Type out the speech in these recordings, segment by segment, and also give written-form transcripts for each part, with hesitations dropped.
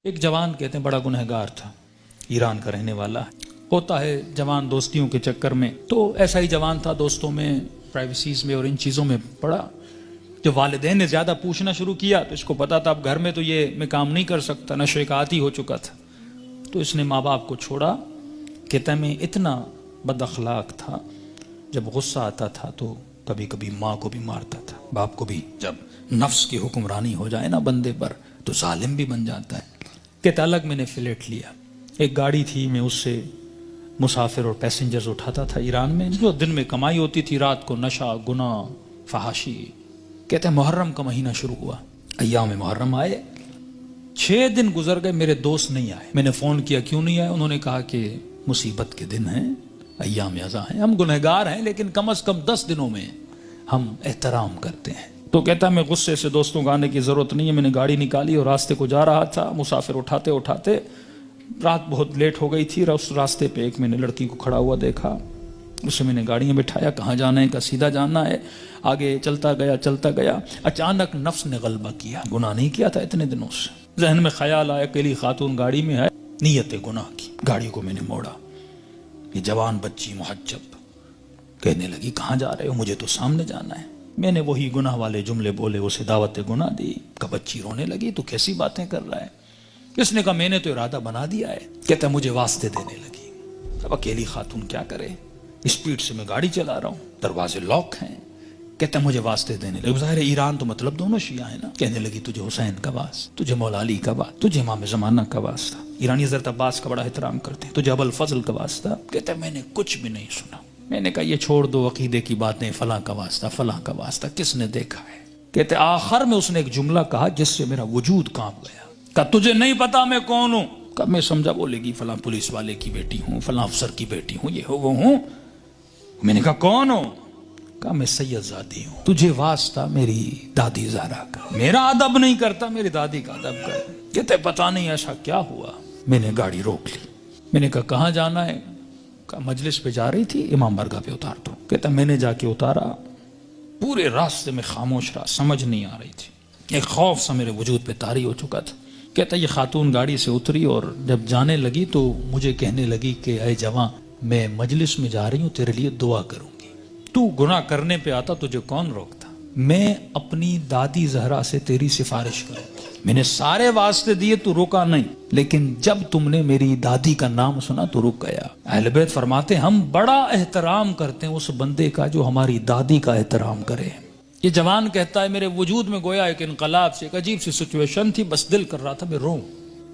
ایک جوان کہتے ہیں بڑا گنہگار تھا، ایران کا رہنے والا ہوتا ہے جوان دوستیوں کے چکر میں، تو ایسا ہی جوان تھا، دوستوں میں پرائیویسیز میں اور ان چیزوں میں پڑا۔ جب والدین نے زیادہ پوچھنا شروع کیا تو اس کو پتا تھا اب گھر میں تو یہ میں کام نہیں کر سکتا، نشے کا عادی ہو چکا تھا، تو اس نے ماں باپ کو چھوڑا۔ کہتا ہے میں اتنا بد اخلاق تھا، جب غصہ آتا تھا تو کبھی کبھی ماں کو بھی مارتا تھا، باپ کو بھی۔ جب نفس کی حکمرانی ہو جائے نا بندے پر تو ظالم بھی بن جاتا ہے۔ کہتا الگ میں نے فلیٹ لیا، ایک گاڑی تھی، میں اس سے مسافر اور پیسنجرز اٹھاتا تھا ایران میں، جو دن میں کمائی ہوتی تھی، رات کو نشہ، گناہ، فحاشی۔ کہتے ہیں محرم کا مہینہ شروع ہوا، ایام محرم آئے، 6 دن گزر گئے، میرے دوست نہیں آئے۔ میں نے فون کیا کیوں نہیں آئے، انہوں نے کہا کہ مصیبت کے دن ہیں، ایام ازاں ہیں، ہم گنہگار ہیں لیکن کم از کم 10 دنوں میں ہم احترام کرتے ہیں۔ تو کہتا میں غصے سے دوستوں کو آنے کی ضرورت نہیں ہے، میں نے گاڑی نکالی اور راستے کو جا رہا تھا، مسافر اٹھاتے اٹھاتے رات بہت لیٹ ہو گئی تھی، اس راستے پہ ایک میں نے لڑکی کو کھڑا ہوا دیکھا، اسے میں نے گاڑی میں بٹھایا، کہاں جانا ہے، کہا سیدھا جانا ہے۔ آگے چلتا گیا، اچانک نفس نے غلبہ کیا، گناہ نہیں کیا تھا اتنے دنوں سے، ذہن میں خیال آیا اکیلی خاتون گاڑی میں ہے، نیت گناہ کی، گاڑی کو میں نے موڑا۔ یہ جوان بچی محجب کہنے لگی کہاں جا رہے ہو، مجھے تو سامنے جانا ہے۔ میں نے وہی گناہ والے جملے بولے، اسے دعوت گناہ دی۔ کہ بچی رونے لگی تو کیسی باتیں کر رہا ہے، اس نے کہا میں نے تو ارادہ بنا دیا ہے۔ کہتا مجھے واسطے دینے لگی، اب اکیلی خاتون کیا کرے، اسپیڈ سے میں گاڑی چلا رہا ہوں، دروازے لاک ہیں۔ کہتا مجھے واسطے دینے لگی، ظاہر ہے ایران تو مطلب دونوں شیعہ ہیں نا۔ کہنے لگی تجھے حسین کا واسطہ، تجھے مولا علی کا واسطہ، تجھے امام زمانہ کا واسطہ، ایرانی حضرت عباس کا بڑا احترام کرتے ہیں، تجھے ابو الفضل کا واسطہ۔ کہتا میں نے کچھ بھی نہیں سنا، میں نے کہا یہ چھوڑ دو عقیدے کی باتیں، فلاں کا واسطہ، فلاں کا واسطہ، کس نے دیکھا ہے۔ کہتے آخر میں اس نے ایک جملہ کہا جس سے میرا وجود کانپ گیا۔ کہا تجھے نہیں پتا میں کون ہوں؟ کہا میں سمجھا بولے گی فلاں پولیس والے کی بیٹی ہوں، فلاں افسر کی بیٹی ہوں، یہ ہو وہ ہوں۔ میں نے کہا کون ہوں؟ کہا میں سید زادی ہوں، تجھے واسطہ میری دادی زہرا کا، میرا ادب نہیں کرتا، میری دادی کا ادب کر۔ کہتے پتا نہیں ایسا کیا ہوا۔ میں نے گاڑی روک لی، میں نے کہا کہاں جانا ہے؟ کہا مجلس پہ جا رہی تھی، امام برگاہ پہ اتار دو۔ کہتا میں نے جا کے اتارا، پورے راستے میں خاموش رہا، سمجھ نہیں آ رہی تھی، ایک خوف سا میرے وجود پہ طاری ہو چکا تھا۔ کہتا یہ خاتون گاڑی سے اتری اور جب جانے لگی تو مجھے کہنے لگی کہ اے جواں میں مجلس میں جا رہی ہوں، تیرے لیے دعا کروں گی، تو گناہ کرنے پہ آتا تجھے کون روکتا، میں اپنی دادی زہرا سے تیری سفارش کروں گی۔ میں نے سارے واسطے دیے تو روکا نہیں، لیکن جب تم نے میری دادی کا نام سنا تو رک گیا۔ اہل بیت فرماتے ہم بڑا احترام کرتے ہیں اس بندے کا جو ہماری دادی کا احترام کرے۔ یہ جوان کہتا ہے میرے وجود میں گویا ایک انقلاب سے، ایک عجیب سی سچویشن تھی، بس دل کر رہا تھا میں روں۔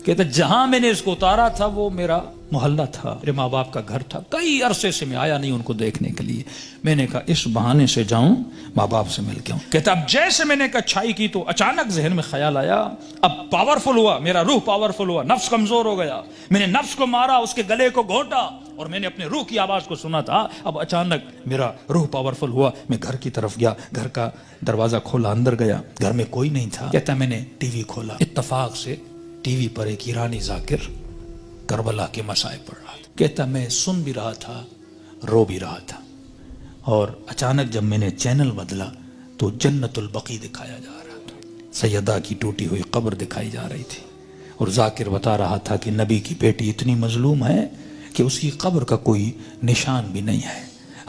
کہتا جہاں میں نے اس کو اتارا تھا وہ میرا محلہ تھا، میرے ماں باپ کا گھر تھا، کئی عرصے سے میں آیا نہیں ان کو دیکھنے کے لیے۔ میں نے کہا اس بہانے سے جاؤں، ماں باپ سے مل کے آؤں۔ کہتا اب جیسے میں نے کچھائی کی تو اچانک ذہن میں خیال آیا، اب پاورفل ہوا، میرا روح پاورفل ہوا، نفس کمزور ہو گیا، میں نے نفس کو مارا، اس کے گلے کو گھونٹا اور میں نے اپنے روح کی آواز کو سنا تھا۔ اب اچانک میرا روح پاورفل ہوا، میں گھر کی طرف گیا، گھر کا دروازہ کھولا، اندر گیا، گھر میں کوئی نہیں تھا۔ کہتا میں نے ٹی وی کھولا، اتفاق سے ٹی وی پر ایک ایرانی ذاکر کربلا کے مسائب پڑھ رہا تھا۔ کہتا میں سن بھی رہا تھا، رو بھی رہا تھا، اور اچانک جب میں نے چینل بدلا تو جنت البقیع دکھایا جا رہا تھا، سیدہ کی ٹوٹی ہوئی قبر دکھائی جا رہی تھی، اور ذاکر بتا رہا تھا کہ نبی کی بیٹی اتنی مظلوم ہے کہ اس کی قبر کا کوئی نشان بھی نہیں ہے،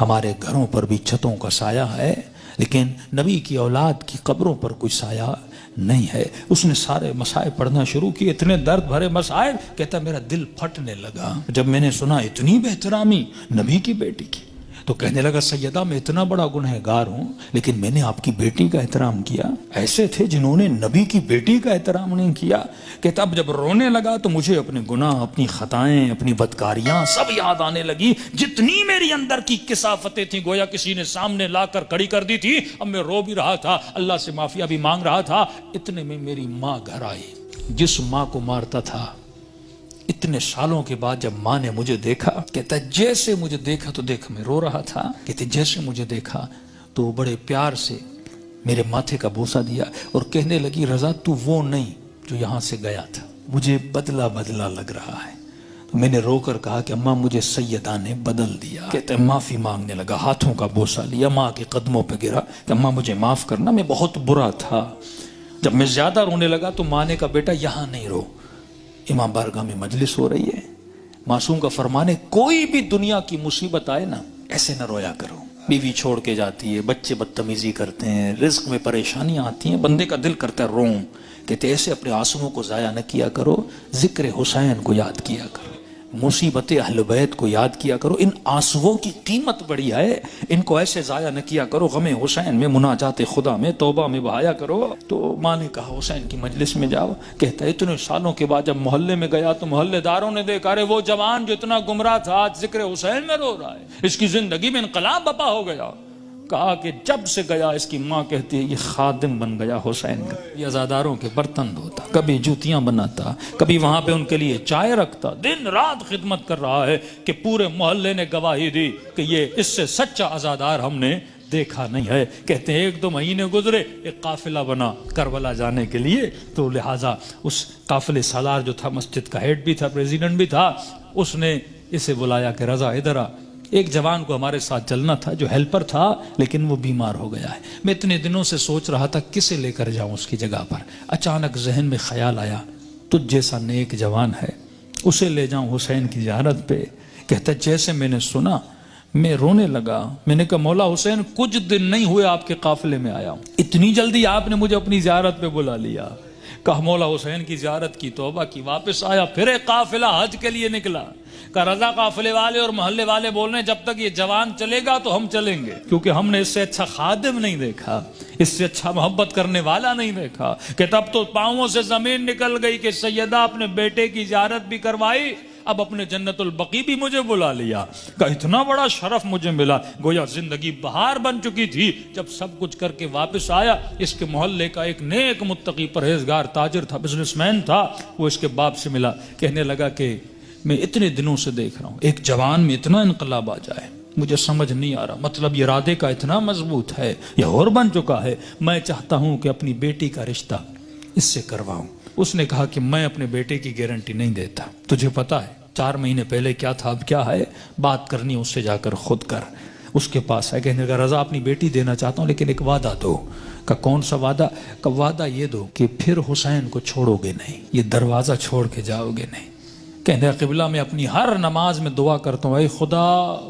ہمارے گھروں پر بھی چھتوں کا سایہ ہے لیکن نبی کی اولاد کی قبروں پر کوئی سایہ نہیں ہے۔ اس نے سارے مسائب پڑھنا شروع کی، اتنے درد بھرے مسائب، کہتا میرا دل پھٹنے لگا جب میں نے سنا اتنی بہترامی نبی کی بیٹی کی۔ تو کہنے لگا سیدہ میں اتنا بڑا گنہگار ہوں لیکن میں نے آپ کی بیٹی کا احترام کیا، ایسے تھے جنہوں نے نبی کی بیٹی کا احترام نہیں کیا۔ کہتا اب جب رونے لگا تو مجھے اپنے گناہ، اپنی خطائیں، اپنی بدکاریاں سب یاد آنے لگی، جتنی میری اندر کی کثافتیں تھیں گویا کسی نے سامنے لا کر کھڑی کر دی تھی۔ اب میں رو بھی رہا تھا، اللہ سے معافیہ بھی مانگ رہا تھا، اتنے میں میری ماں گھر آئی، جس ماں کو مارتا تھا۔ اتنے سالوں کے بعد جب ماں نے مجھے دیکھا، کہتا جیسے مجھے دیکھا تو دیکھ میں رو رہا تھا، کہتے جیسے مجھے دیکھا تو بڑے پیار سے میرے ماتھے کا بوسہ دیا اور کہنے لگی رضا تو وہ نہیں جو یہاں سے گیا تھا، مجھے بدلا بدلا لگ رہا ہے۔ تو میں نے رو کر کہا کہ اماں مجھے سیدہ نے بدل دیا۔ کہتے معافی مانگنے لگا، ہاتھوں کا بوسہ لیا، ماں کے قدموں پہ گرا کہ اماں مجھے معاف کرنا، میں بہت برا تھا۔ جب میں زیادہ رونے لگا تو ماں نے کہا بیٹا یہاں نہیں رو، امام بارگاہ میں مجلس ہو رہی ہے، معصوم کا فرمان ہے کوئی بھی دنیا کی مصیبت آئے نا ایسے نہ رویا کرو، بیوی چھوڑ کے جاتی ہے، بچے بدتمیزی کرتے ہیں، رزق میں پریشانیاں آتی ہیں، بندے کا دل کرتا ہے روم، کہتے ایسے اپنے آنسوؤں کو ضائع نہ کیا کرو، ذکر حسین کو یاد کیا کرو، مصیبت اہل بیت کو یاد کیا کرو، ان آنسوؤں کی قیمت بڑی ہے، ان کو ایسے ضائع نہ کیا کرو، غم حسین میں، مناجات خدا میں، توبہ میں بہایا کرو۔ تو ماں نے کہا حسین کی مجلس میں جاؤ، کہتا ہے اتنے سالوں کے بعد جب محلے میں گیا تو محلے داروں نے دیکھا ارے وہ جوان جو اتنا گمراہ تھا آج ذکر حسین میں رو رہا ہے، اس کی زندگی میں انقلاب بپا ہو گیا۔ کہا کہ جب سے گیا، اس کی ماں کہتی ہے یہ خادم بن گیا حسین کا، یہ عزاداروں کے برتن دھوتا، کبھی جوتیاں بناتا، کبھی وہاں پہ ان کے لیے چائے رکھتا، دن رات خدمت کر رہا ہے کہ پورے محلے نے گواہی دی کہ یہ اس سے سچا عزادار ہم نے دیکھا نہیں ہے۔ کہتے ہیں 1-2 مہینے گزرے، ایک قافلہ بنا کربلا جانے کے لیے، تو لہٰذا اس قافلے سالار جو تھا، مسجد کا ہیڈ بھی تھا، پریزیڈنٹ بھی تھا، اس نے اسے بلایا کہ رضا ادھر آ، ایک جوان کو ہمارے ساتھ چلنا تھا جو ہیلپر تھا لیکن وہ بیمار ہو گیا ہے، میں اتنے دنوں سے سوچ رہا تھا کسے لے کر جاؤں اس کی جگہ پر، اچانک ذہن میں خیال آیا تجھ جیسا نیک جوان ہے، اسے لے جاؤں حسین کی زیارت پہ۔ کہتا جیسے میں نے سنا میں رونے لگا، میں نے کہا مولا حسین کچھ دن نہیں ہوئے آپ کے قافلے میں آیا ہوں، اتنی جلدی آپ نے مجھے اپنی زیارت پہ بلا لیا۔ کہا مولا حسین کی زیارت کی، توبہ کی، واپس آیا، پھر ایک قافلہ حج کے لیے نکلا۔ کہ رضا قافلے والے اور محلے والے بول رہے ہیں جب تک یہ جوان چلے گا تو ہم چلیں گے، کیونکہ ہم نے اس سے اچھا خادم نہیں دیکھا، اس سے اچھا محبت کرنے والا نہیں دیکھا۔ کہ تب تو پاؤں سے زمین نکل گئی کہ سیدہ اپنے بیٹے کی زیارت بھی کروائی، اب اپنے جنت البقیع بھی مجھے بلا لیا۔ کہ اتنا بڑا شرف مجھے ملا، گویا زندگی بہار بن چکی تھی جب سب کچھ کر کے واپس آیا۔ اس کے محلے کا ایک نیک متقی پرہیزگار تاجر تھا، بزنس مین تھا، وہ اس کے باپ سے ملا، کہنے لگا کہ میں اتنے دنوں سے دیکھ رہا ہوں ایک جوان میں اتنا انقلاب آ جائے، مجھے سمجھ نہیں آ رہا، مطلب یہ ارادے کا اتنا مضبوط ہے، یہ اور بن چکا ہے، میں چاہتا ہوں کہ اپنی بیٹی کا رشتہ اس سے کرواؤں۔ اس نے کہا کہ میں اپنے بیٹے کی گارنٹی نہیں دیتا، تجھے پتا ہے 4 مہینے پہلے کیا تھا اب کیا ہے، بات کرنی اس سے جا کر خود کر۔ اس کے پاس ہے، کہنے لگا رضا اپنی بیٹی دینا چاہتا ہوں لیکن ایک وعدہ دو۔ کہ کون سا وعدہ؟ کہ وعدہ یہ دو کہ پھر حسین کو چھوڑو گے نہیں، یہ دروازہ چھوڑ کے جاؤ گے نہیں۔ کہنے قبلہ میں اپنی ہر نماز میں دعا کرتا ہوں اے خدا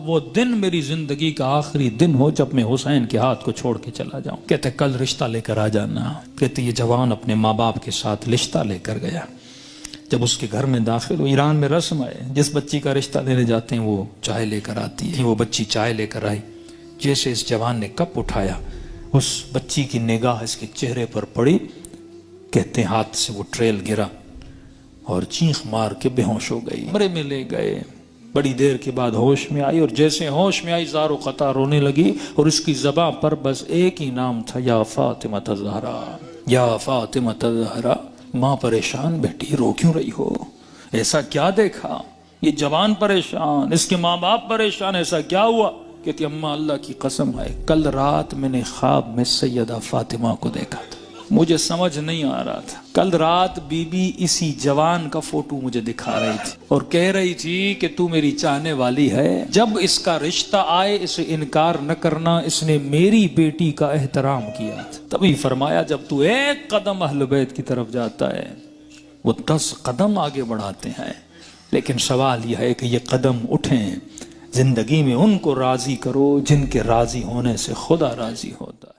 وہ دن میری زندگی کا آخری دن ہو جب میں حسین کے ہاتھ کو چھوڑ کے چلا جاؤں۔ کہتے کل رشتہ لے کر آ جانا۔ کہتے یہ جوان اپنے ماں باپ کے ساتھ رشتہ لے کر گیا۔ جب اس کے گھر میں داخل ہو، ایران میں رسم ہے جس بچی کا رشتہ دینے جاتے ہیں وہ چائے لے کر آتی ہے، وہ بچی چائے لے کر آئی، جیسے اس جوان نے کپ اٹھایا اس بچی کی نگاہ اس کے چہرے پر پڑی، کہتے ہیں ہاتھ سے وہ ٹریل گرا اور چیخ مار کے بے ہوش ہو گئی، کمرے میں لے گئے، بڑی دیر کے بعد ہوش میں آئی، اور جیسے ہوش میں آئی زار و قطع رونے لگی، اور اس کی زباں پر بس ایک ہی نام تھا، یا فاطمہ الزہرا، یا فاطمہ الزہرا۔ ماں پریشان، بیٹی رو کیوں رہی ہو؟ ایسا کیا دیکھا؟ یہ جوان پریشان، اس کے ماں باپ پریشان، ایسا کیا ہوا؟ کہتی اماں اللہ کی قسم ہے کل رات میں نے خواب میں سیدہ فاطمہ کو دیکھا تھا، مجھے سمجھ نہیں آ رہا تھا، کل رات بی بی اسی جوان کا فوٹو مجھے دکھا رہی تھی اور کہہ رہی تھی کہ تو میری چاہنے والی ہے، جب اس کا رشتہ آئے اسے انکار نہ کرنا، اس نے میری بیٹی کا احترام کیا تھا۔ تبھی فرمایا جب تو ایک قدم اہل بیت کی طرف جاتا ہے وہ 10 قدم آگے بڑھاتے ہیں، لیکن سوال یہ ہے کہ یہ قدم اٹھیں، زندگی میں ان کو راضی کرو جن کے راضی ہونے سے خدا راضی ہوتا ہے۔